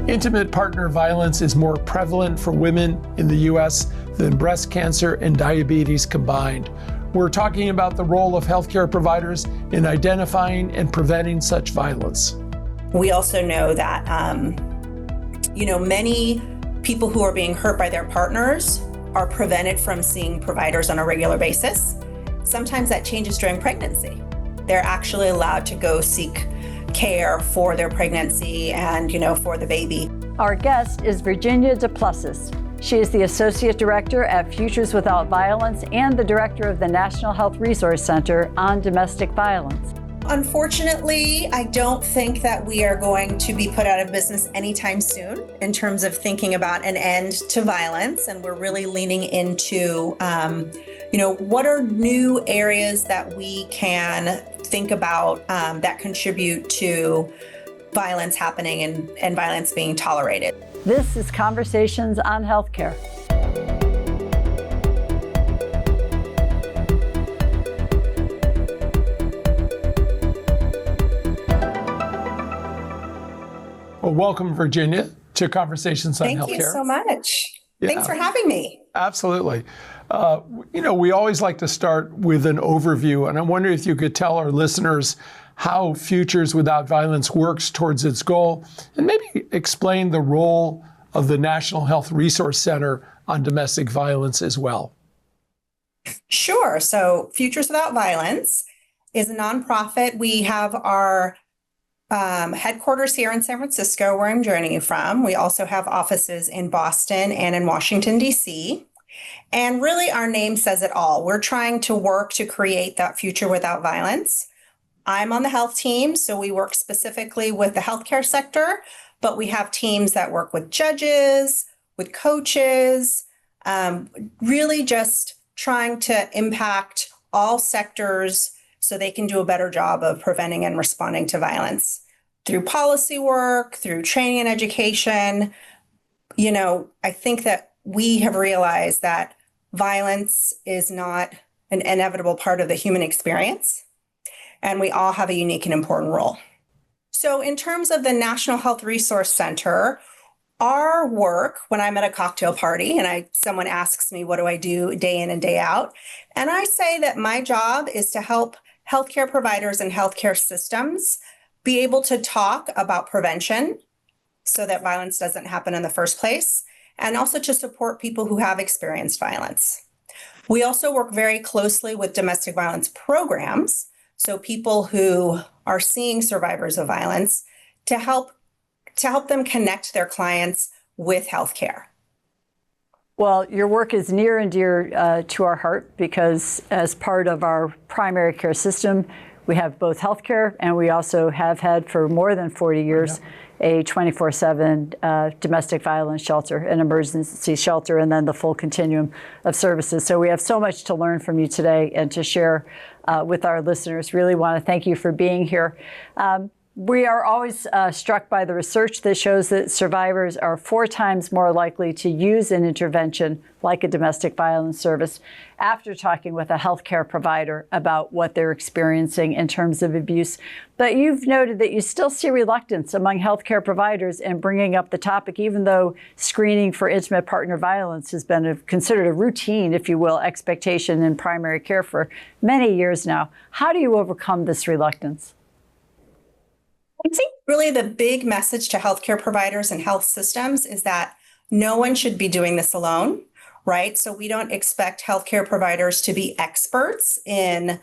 Intimate partner violence is more prevalent for women in the U.S. than breast cancer and diabetes combined. We're talking about the role of healthcare providers in identifying and preventing such violence. We also know that, many people who are being hurt by their partners are prevented from seeing providers on a regular basis. Sometimes that changes during pregnancy. They're actually allowed to go seek care for their pregnancy and, for the baby. Our guest is Virginia Duplessis. She is the Associate Director at Futures Without Violence and the Director of the National Health Resource Center on Domestic Violence. Unfortunately, I don't think that we are going to be put out of business anytime soon in terms of thinking about an end to violence. And we're really leaning into, what are new areas that we can think about that contribute to violence happening and violence being tolerated. This is Conversations on Healthcare. Well, welcome, Virginia, to Conversations on Healthcare. Thank you so much. Yeah. Thanks for having me. Absolutely. We always like to start with an overview, and I wonder if you could tell our listeners how Futures Without Violence works towards its goal, and maybe explain the role of the National Health Resource Center on domestic violence as well. Sure. So Futures Without Violence is a nonprofit. We have our headquarters here in San Francisco, where I'm joining you from. We also have offices in Boston and in Washington, D.C. And really, our name says it all. We're trying to work to create that future without violence. I'm on the health team, so we work specifically with the healthcare sector, but we have teams that work with judges, with coaches, really just trying to impact all sectors so they can do a better job of preventing and responding to violence through policy work, through training and education. I think that we have realized that violence is not an inevitable part of the human experience, and we all have a unique and important role. So in terms of the National Health Resource Center, our work, when I'm at a cocktail party and someone asks me, what do I do day in and day out? And I say that my job is to help healthcare providers and healthcare systems be able to talk about prevention so that violence doesn't happen in the first place, and also to support people who have experienced violence. We also work very closely with domestic violence programs, so people who are seeing survivors of violence, to help them connect their clients with healthcare. Well, your work is near and dear to our heart, because as part of our primary care system, we have both healthcare, and we also have had for more than 40 years a 24/7 domestic violence shelter, an emergency shelter, and then the full continuum of services. So we have so much to learn from you today and to share with our listeners. Really want to thank you for being here. We are always struck by the research that shows that survivors are 4 times more likely to use an intervention like a domestic violence service after talking with a healthcare provider about what they're experiencing in terms of abuse. But you've noted that you still see reluctance among healthcare providers in bringing up the topic, even though screening for intimate partner violence has been considered a routine, if you will, expectation in primary care for many years now. How do you overcome this reluctance? I think really the big message to healthcare providers and health systems is that no one should be doing this alone, right? So we don't expect healthcare providers to be experts in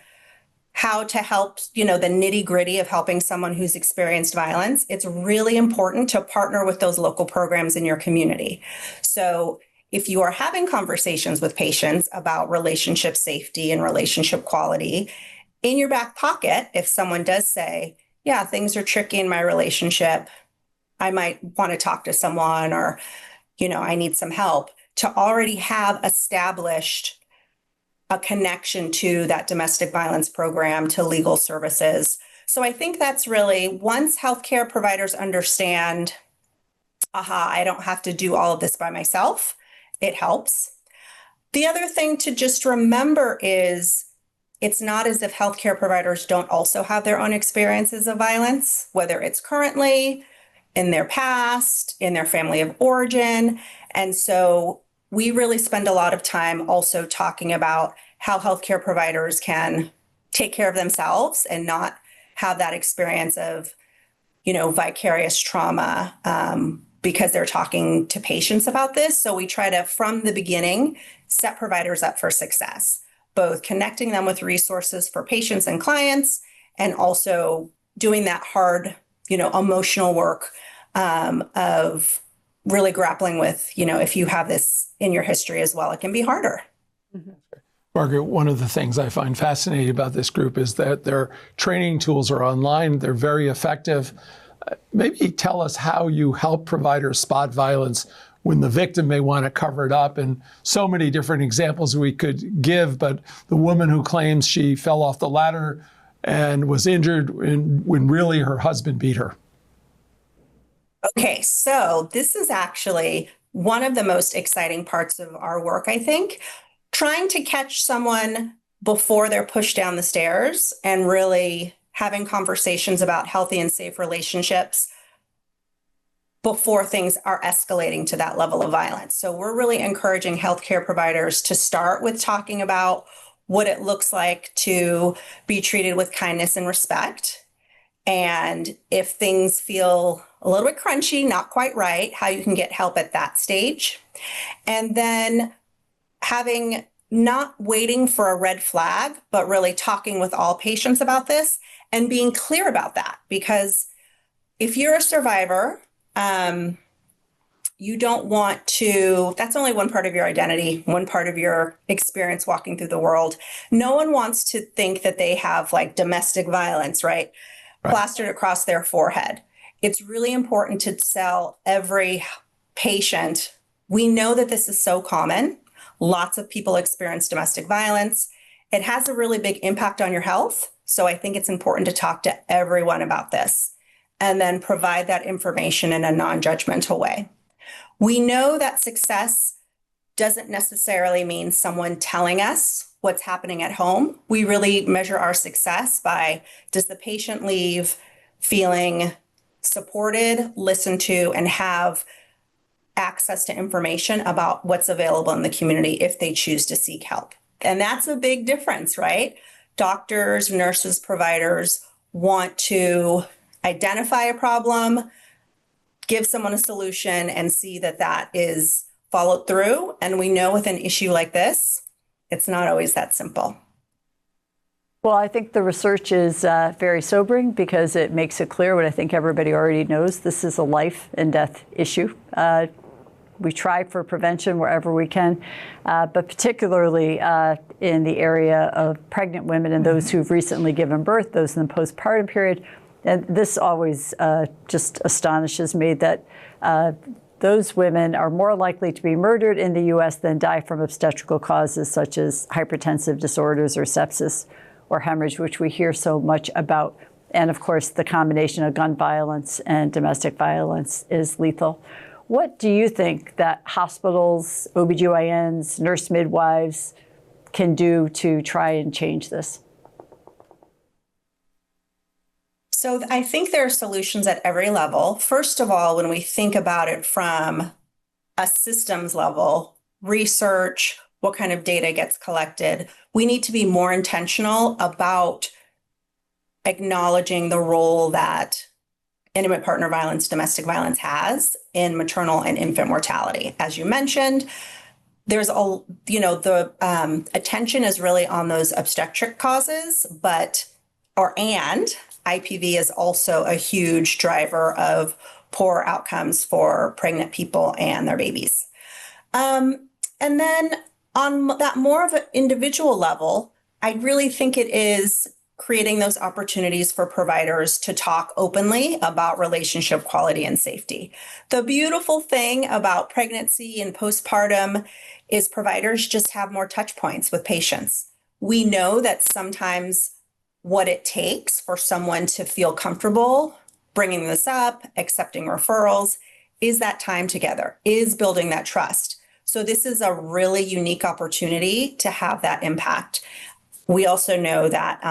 how to help, the nitty gritty of helping someone who's experienced violence. It's really important to partner with those local programs in your community. So if you are having conversations with patients about relationship safety and relationship quality, in your back pocket, if someone does say, yeah, things are tricky in my relationship, I might want to talk to someone, or, I need some help, to already have established a connection to that domestic violence program, to legal services. So I think that's really, once healthcare providers understand, I don't have to do all of this by myself, it helps. The other thing to just remember is, it's not as if healthcare providers don't also have their own experiences of violence, whether it's currently, in their past, in their family of origin. And so we really spend a lot of time also talking about how healthcare providers can take care of themselves and not have that experience of, vicarious trauma because they're talking to patients about this. So we try to, from the beginning, set providers up for success, both connecting them with resources for patients and clients, and also doing that hard, emotional work of really grappling with, if you have this in your history as well, it can be harder. Mm-hmm. Margaret, one of the things I find fascinating about this group is that their training tools are online. They're very effective. Maybe tell us how you help providers spot violence when the victim may want to cover it up. And so many different examples we could give, but the woman who claims she fell off the ladder and was injured when really her husband beat her. Okay, so this is actually one of the most exciting parts of our work, I think. Trying to catch someone before they're pushed down the stairs and really having conversations about healthy and safe relationships before things are escalating to that level of violence. So we're really encouraging healthcare providers to start with talking about what it looks like to be treated with kindness and respect. And if things feel a little bit crunchy, not quite right, how you can get help at that stage. And then not waiting for a red flag, but really talking with all patients about this and being clear about that. Because if you're a survivor, you don't want to, that's only one part of your identity, one part of your experience walking through the world. No one wants to think that they have like domestic violence, right? Plastered across their forehead. It's really important to tell every patient, we know that this is so common. Lots of people experience domestic violence. It has a really big impact on your health. So I think it's important to talk to everyone about this and then provide that information in a non-judgmental way. We know that success doesn't necessarily mean someone telling us what's happening at home. We really measure our success by, does the patient leave feeling supported, listened to, and have access to information about what's available in the community if they choose to seek help. And that's a big difference, right? Doctors, nurses, providers want to identify a problem, give someone a solution, and see that that is followed through. And we know with an issue like this, it's not always that simple. Well, I think the research is very sobering because it makes it clear what I think everybody already knows. This is a life and death issue. We try for prevention wherever we can, but particularly in the area of pregnant women and those who've recently given birth, those in the postpartum period. And this always just astonishes me that those women are more likely to be murdered in the U.S. than die from obstetrical causes such as hypertensive disorders or sepsis or hemorrhage, which we hear so much about. And of course, the combination of gun violence and domestic violence is lethal. What do you think that hospitals, OBGYNs, nurse midwives can do to try and change this? So I think there are solutions at every level. First of all, when we think about it from a systems level, research, what kind of data gets collected, we need to be more intentional about acknowledging the role that intimate partner violence, domestic violence has in maternal and infant mortality. As you mentioned, there's the attention is really on those obstetric causes, and IPV is also a huge driver of poor outcomes for pregnant people and their babies. And then on that more of an individual level, I really think it is creating those opportunities for providers to talk openly about relationship quality and safety. The beautiful thing about pregnancy and postpartum is providers just have more touch points with patients. We know that sometimes what it takes for someone to feel comfortable bringing this up, accepting referrals, is that time together, is building that trust. So this is a really unique opportunity to have that impact. We also know that,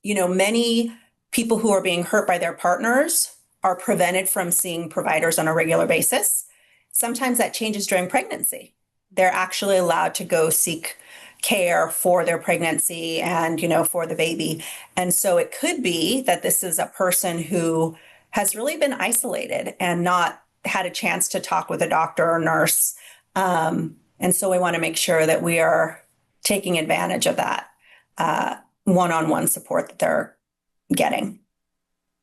many people who are being hurt by their partners are prevented from seeing providers on a regular basis. Sometimes that changes during pregnancy. They're actually allowed to go seek care for their pregnancy and, for the baby. And so it could be that this is a person who has really been isolated and not had a chance to talk with a doctor or nurse. And so we want to make sure that we are taking advantage of that one-on-one support that they're getting.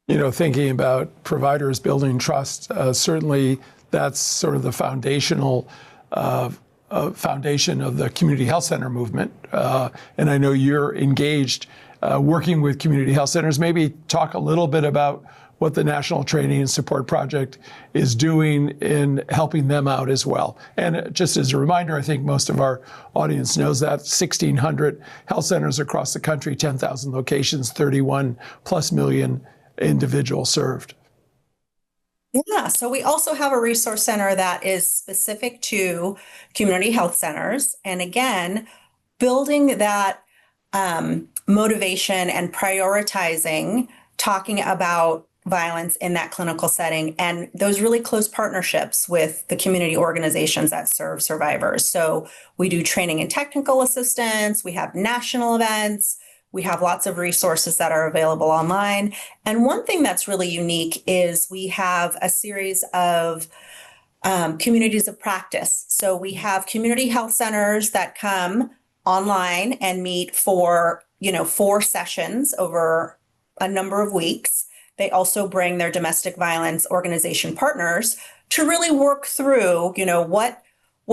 Thinking about providers building trust, certainly that's sort of the foundation of the community health center movement. And I know you're engaged working with community health centers. Maybe talk a little bit about what the National Training and Support Project is doing in helping them out as well. And just as a reminder, I think most of our audience knows that 1,600 health centers across the country, 10,000 locations, 31 plus million individuals served. Yeah, so we also have a resource center that is specific to community health centers. And again, building that motivation and prioritizing, talking about violence in that clinical setting and those really close partnerships with the community organizations that serve survivors. So we do training and technical assistance, we have national events, we have lots of resources that are available online. And one thing that's really unique is we have a series of communities of practice. So we have community health centers that come online and meet for, 4 sessions over a number of weeks. They also bring their domestic violence organization partners to really work through, what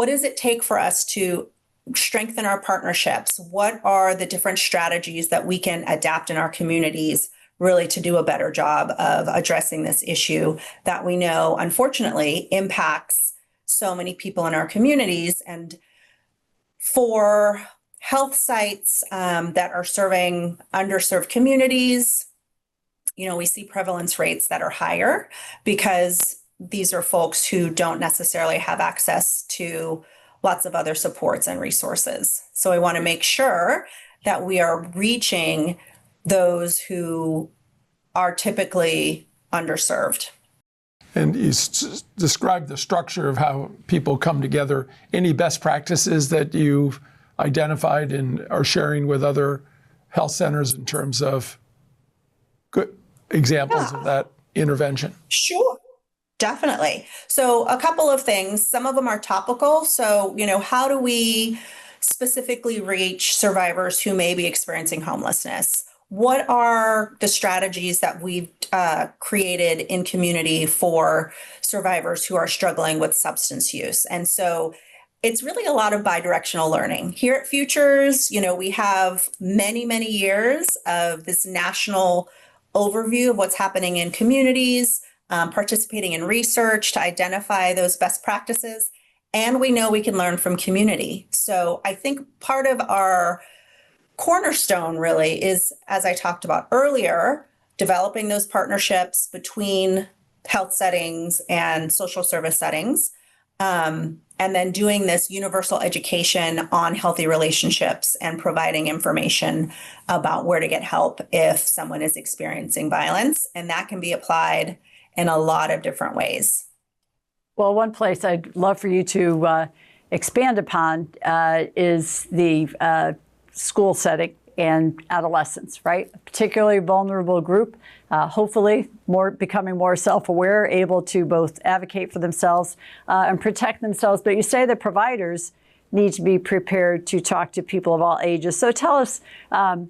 does it take for us to strengthen our partnerships? What are the different strategies that we can adapt in our communities really to do a better job of addressing this issue that we know, unfortunately, impacts so many people in our communities? And for health sites that are serving underserved communities, we see prevalence rates that are higher because these are folks who don't necessarily have access to lots of other supports and resources. So I want to make sure that we are reaching those who are typically underserved. And you described the structure of how people come together. Any best practices that you've identified and are sharing with other health centers in terms of good examples of that intervention? Sure. Definitely. So a couple of things, some of them are topical. So, how do we specifically reach survivors who may be experiencing homelessness? What are the strategies that we've created in community for survivors who are struggling with substance use? And so it's really a lot of bidirectional learning. Here at Futures, we have many, many years of this national overview of what's happening in communities, participating in research to identify those best practices. And we know we can learn from community. So I think part of our cornerstone really is, as I talked about earlier, developing those partnerships between health settings and social service settings. And then doing this universal education on healthy relationships and providing information about where to get help if someone is experiencing violence. And that can be applied in a lot of different ways. Well, one place I'd love for you to expand upon is the school setting and adolescents, right? A particularly vulnerable group, hopefully becoming more self-aware, able to both advocate for themselves and protect themselves. But you say that providers need to be prepared to talk to people of all ages. So tell us,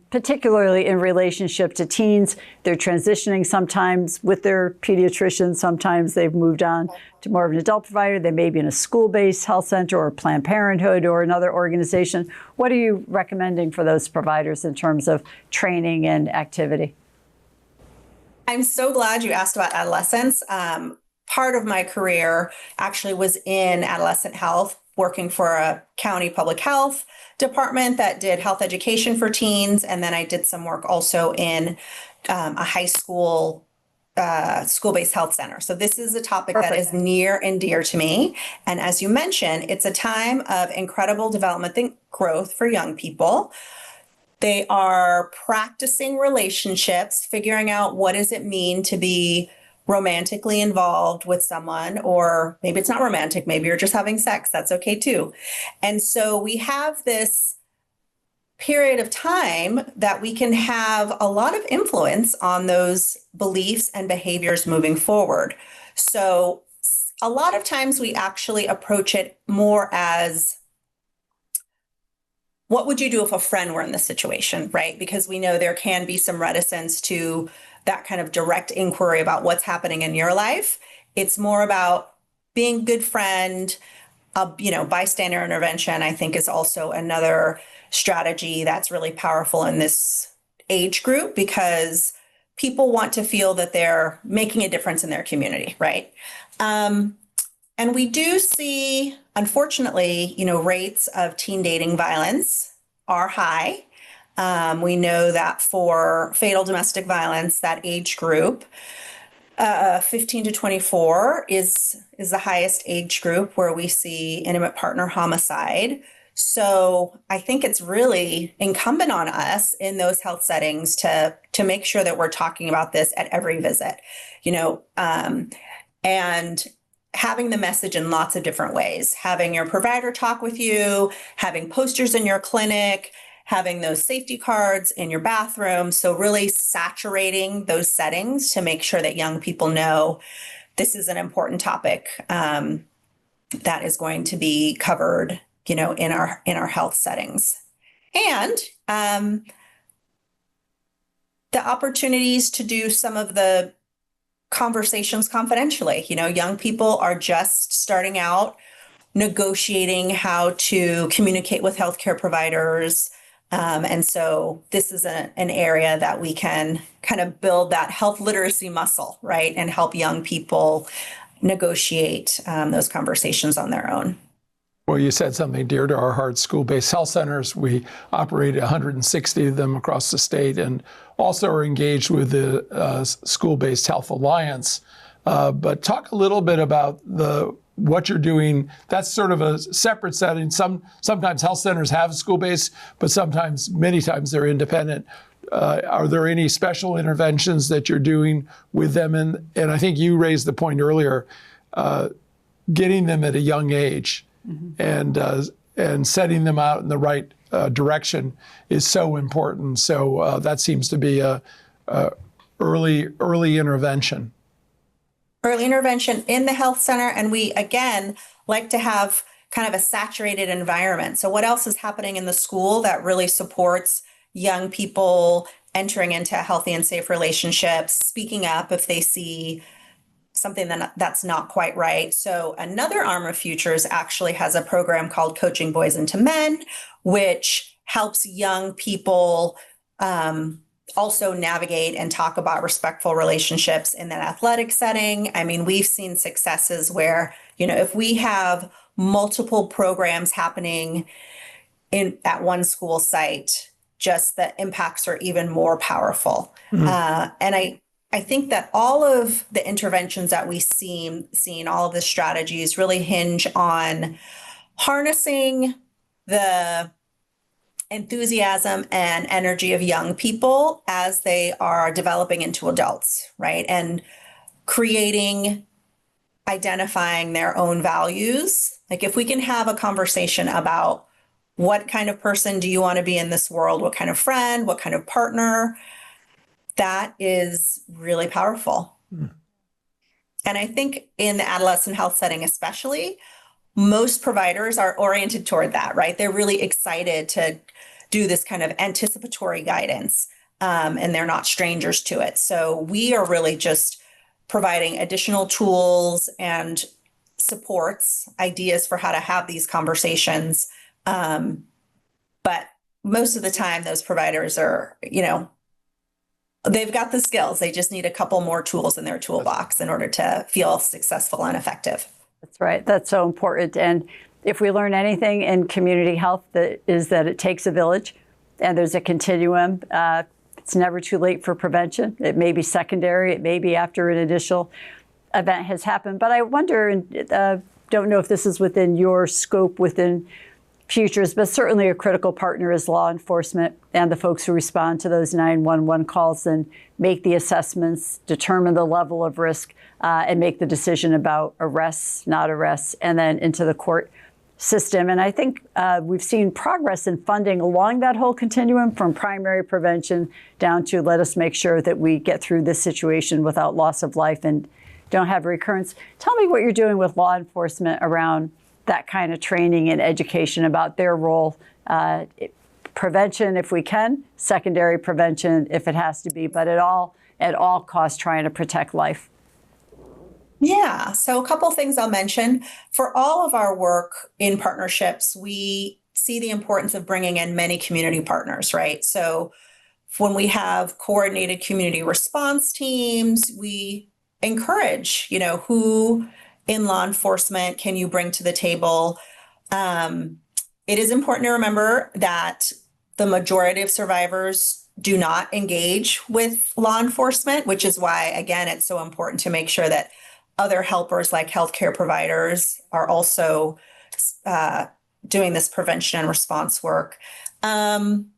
particularly in relationship to teens, they're transitioning sometimes with their pediatrician, sometimes they've moved on to more of an adult provider, they may be in a school-based health center or Planned Parenthood or another organization. What are you recommending for those providers in terms of training and activity? I'm so glad you asked about adolescents. Part of my career actually was in adolescent health, working for a county public health department that did health education for teens. And then I did some work also in a high school, school-based health center. So this is a topic that is near and dear to me. And as you mentioned, it's a time of incredible development and growth for young people. They are practicing relationships, figuring out what does it mean to be romantically involved with someone, or maybe it's not romantic, maybe you're just having sex, that's okay too. And so we have this period of time that we can have a lot of influence on those beliefs and behaviors moving forward. So a lot of times we actually approach it more as, what would you do if a friend were in this situation, right? Because we know there can be some reticence to that kind of direct inquiry about what's happening in your life. It's more about being a good friend. Bystander intervention, I think, is also another strategy that's really powerful in this age group, because people want to feel that they're making a difference in their community, right? And we do see, unfortunately, rates of teen dating violence are high. We know that for fatal domestic violence, that age group, 15 to 24 is the highest age group where we see intimate partner homicide. So I think it's really incumbent on us in those health settings to make sure that we're talking about this at every visit, and having the message in lots of different ways, having your provider talk with you, having posters in your clinic, having those safety cards in your bathroom. So really saturating those settings to make sure that young people know this is an important topic that is going to be covered, in our health settings. And the opportunities to do some of the conversations confidentially. Young people are just starting out negotiating how to communicate with healthcare providers. And so this is an area that we can kind of build that health literacy muscle, right? And help young people negotiate those conversations on their own. Well, you said something dear to our hearts, school-based health centers. We operate 160 of them across the state, and also are engaged with the School-Based Health Alliance. But talk a little bit about what you're doing. That's sort of a separate setting. Sometimes health centers have school-based, but many times they're independent. Are there any special interventions that you're doing with them? And I think you raised the point earlier, getting them at a young age. Mm-hmm. and setting them out in the right direction is so important. So that seems to be a early intervention. Early intervention in the health center, and we again like to have kind of a saturated environment. So what else is happening in the school that really supports young people entering into healthy and safe relationships, speaking up if they see something that's not quite right. So another arm of Futures actually has a program called Coaching Boys into Men, which helps young people also navigate and talk about respectful relationships in that athletic setting. I mean, we've seen successes where, if we have multiple programs happening at one school site, just the impacts are even more powerful. Mm-hmm. And I think that all of the interventions that we've seen, all of the strategies really hinge on harnessing the enthusiasm and energy of young people as they are developing into adults, right? And identifying their own values. Like if we can have a conversation about what kind of person do you want to be in this world? What kind of friend? What kind of partner? That is really powerful. Mm. And I think in the adolescent health setting, especially, most providers are oriented toward that, right? They're really excited to do this kind of anticipatory guidance, and they're not strangers to it. So we are really just providing additional tools and supports, ideas for how to have these conversations. But most of the time, those providers are, they've got the skills. They just need a couple more tools in their toolbox in order to feel successful and effective. That's right. That's so important. And if we learn anything in community health, that it takes a village, and there's a continuum. It's never too late for prevention. It may be secondary. It may be after an initial event has happened. But I wonder, and don't know if this is within your scope within futures, but certainly a critical partner is law enforcement and the folks who respond to those 911 calls and make the assessments, determine the level of risk, and make the decision about arrests, not arrests, and then into the court system. And I think we've seen progress in funding along that whole continuum, from primary prevention down to let us make sure that we get through this situation without loss of life and don't have recurrence. Tell me what you're doing with law enforcement around that kind of training and education about their role, prevention if we can, secondary prevention if it has to be, but at all costs trying to protect life. Yeah, so a couple of things I'll mention. For all of our work in partnerships, we see the importance of bringing in many community partners, right? So when we have coordinated community response teams, we encourage, who in law enforcement can you bring to the table? It is important to remember that the majority of survivors do not engage with law enforcement, which is why, again, it's so important to make sure that other helpers like healthcare providers are also doing this prevention and response work. And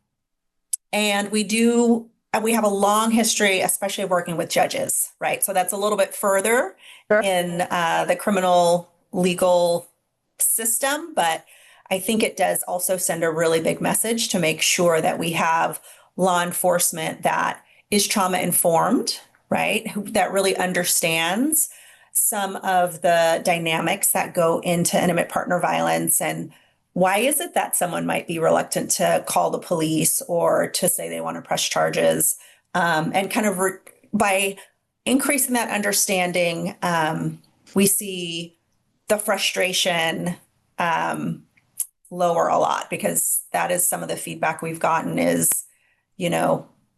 we have a long history, especially working with judges, right? So that's a little bit further in the criminal legal system, but I think it does also send a really big message to make sure that we have law enforcement that is trauma informed, right? That really understands some of the dynamics that go into intimate partner violence, and why is it that someone might be reluctant to call the police or to say they want to press charges, and kind of by increasing that understanding, we see the frustration lower a lot, because that is some of the feedback we've gotten is,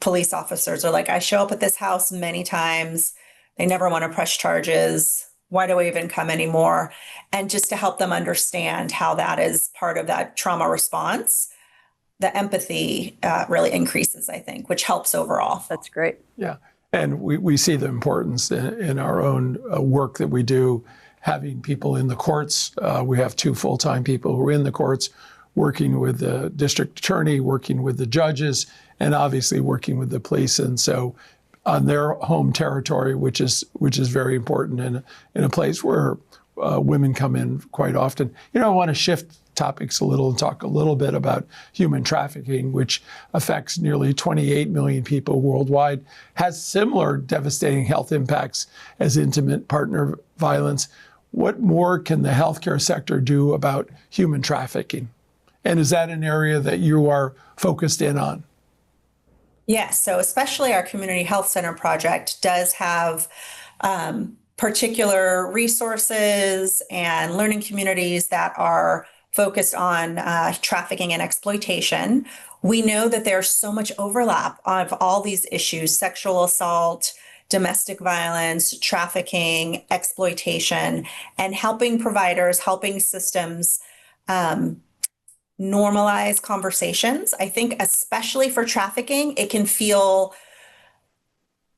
police officers are like, I show up at this house many times. They never want to press charges. Why do I even come anymore? And just to help them understand how that is part of that trauma response, the empathy really increases, I think, which helps overall. That's great. Yeah. And we see the importance in our own work that we do, having people in the courts. We have 2 full-time people who are in the courts, working with the district attorney, working with the judges, and obviously working with the police. And so on their home territory, which is very important in a place where women come in quite often. I want to shift topics a little and talk a little bit about human trafficking, which affects nearly 28 million people worldwide, has similar devastating health impacts as intimate partner violence. What more can the healthcare sector do about human trafficking? And is that an area that you are focused in on? Yes, so especially our community health center project does have particular resources and learning communities that are focused on trafficking and exploitation. We know that there's so much overlap of all these issues: sexual assault, domestic violence, trafficking, exploitation, and helping providers, helping systems normalize conversations. I think especially for trafficking, it can feel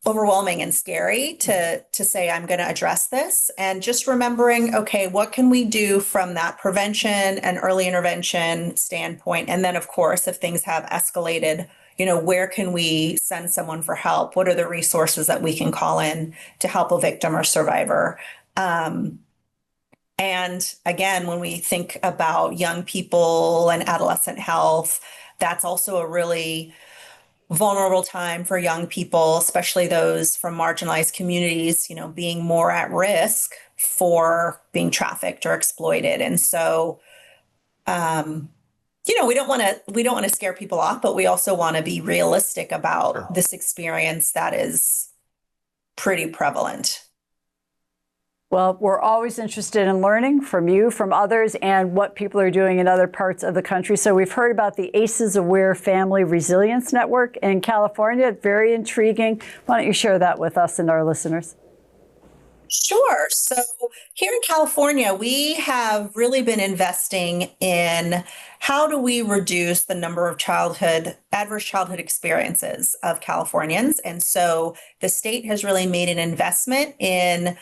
overwhelming and scary to say, I'm going to address this. And just remembering, okay, what can we do from that prevention and early intervention standpoint? And then, of course, if things have escalated, where can we send someone for help? What are the resources that we can call in to help a victim or survivor? And again, when we think about young people and adolescent health, that's also a really vulnerable time for young people, especially those from marginalized communities, being more at risk for being trafficked or exploited. And so, we don't want to scare people off, but we also want to be realistic about this experience that is pretty prevalent. Well, we're always interested in learning from you, from others, and what people are doing in other parts of the country. So we've heard about the ACEs Aware Family Resilience Network in California. Very intriguing. Why don't you share that with us and our listeners? Sure. So here in California, we have really been investing in how do we reduce the number of adverse childhood experiences of Californians. And so the state has really made an investment in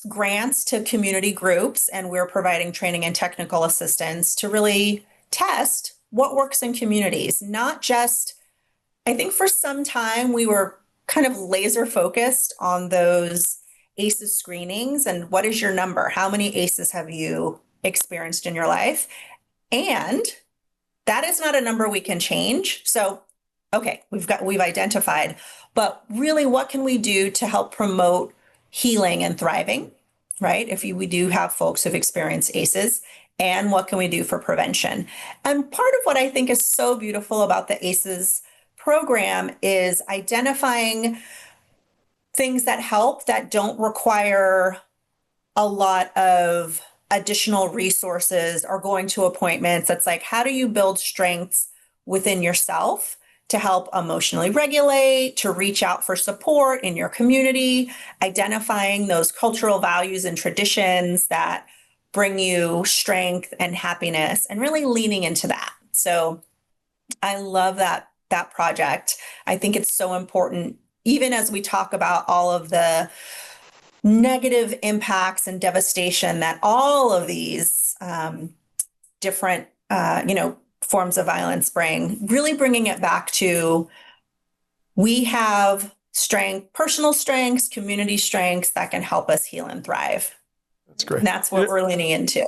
grants to community groups, and we're providing training and technical assistance to really test what works in communities. Not just, I think for some time we were kind of laser focused on those ACEs screenings and what is your number? How many ACEs have you experienced in your life? And that is not a number we can change. So, okay, we've identified, but really what can we do to help promote healing and thriving, right? If we do have folks who've experienced ACEs, and what can we do for prevention? And part of what I think is so beautiful about the ACEs program is identifying things that help that don't require a lot of additional resources or going to appointments. It's like, how do you build strengths within yourself to help emotionally regulate, to reach out for support in your community, identifying those cultural values and traditions that bring you strength and happiness, and really leaning into that. So I love that project. I think it's so important, even as we talk about all of the negative impacts and devastation that all of these different, forms of violence bring, really bringing it back to, we have strength, personal strengths, community strengths that can help us heal and thrive. That's great. And that's what we're leaning into.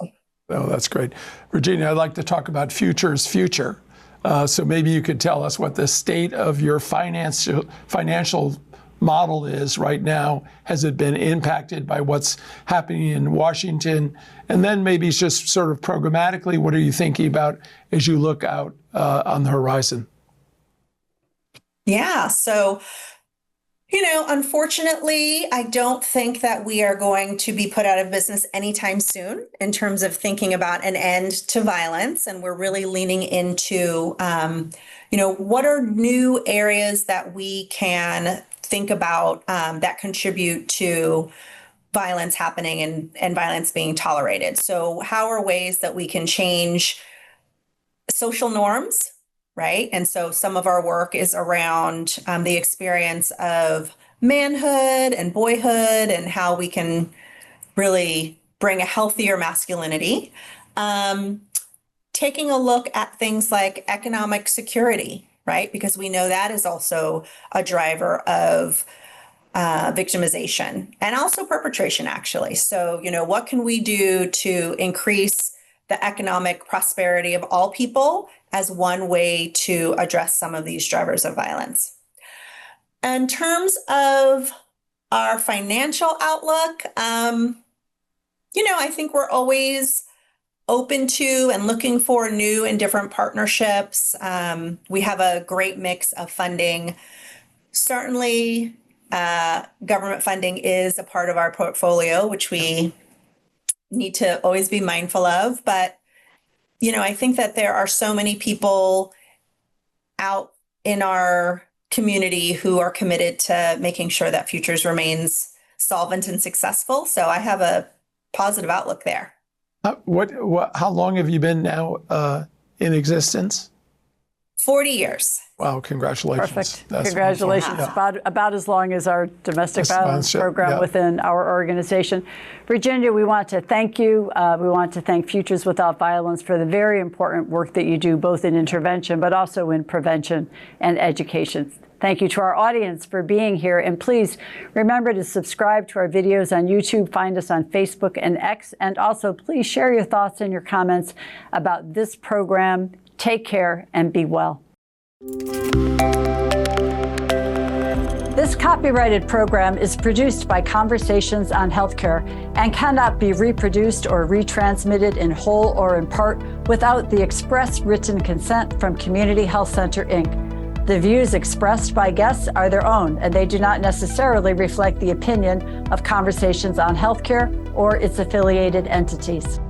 Oh, that's great. Virginia, I'd like to talk about Future's future. So maybe you could tell us what the state of your financial model is right now. Has it been impacted by what's happening in Washington? And then maybe just sort of programmatically, what are you thinking about as you look out on the horizon? Yeah, so, unfortunately, I don't think that we are going to be put out of business anytime soon in terms of thinking about an end to violence. And we're really leaning into, what are new areas that we can think about that contribute to violence happening and violence being tolerated. So how are ways that we can change social norms, right? And so some of our work is around the experience of manhood and boyhood and how we can really bring a healthier masculinity. Taking a look at things like economic security, right? Because we know that is also a driver of victimization and also perpetration, actually. So, what can we do to increase the economic prosperity of all people as one way to address some of these drivers of violence? In terms of our financial outlook, I think we're always open to and looking for new and different partnerships. We have a great mix of funding. Certainly, government funding is a part of our portfolio, which we need to always be mindful of. But, I think that there are so many people out in our community who are committed to making sure that Futures remains solvent and successful. So I have a positive outlook there. How long have you been now in existence? 40 years. Wow, congratulations. Perfect. That's Congratulations. wonderful. About as long as our domestic violence program within our organization. Virginia, we want to thank you. We want to thank Futures Without Violence for the very important work that you do, both in intervention, but also in prevention and education. Thank you to our audience for being here. And please remember to subscribe to our videos on YouTube, find us on Facebook and X, and also please share your thoughts and your comments about this program. Take care and be well. This copyrighted program is produced by Conversations on Healthcare and cannot be reproduced or retransmitted in whole or in part without the express written consent from Community Health Center, Inc. The views expressed by guests are their own, and they do not necessarily reflect the opinion of Conversations on Healthcare or its affiliated entities.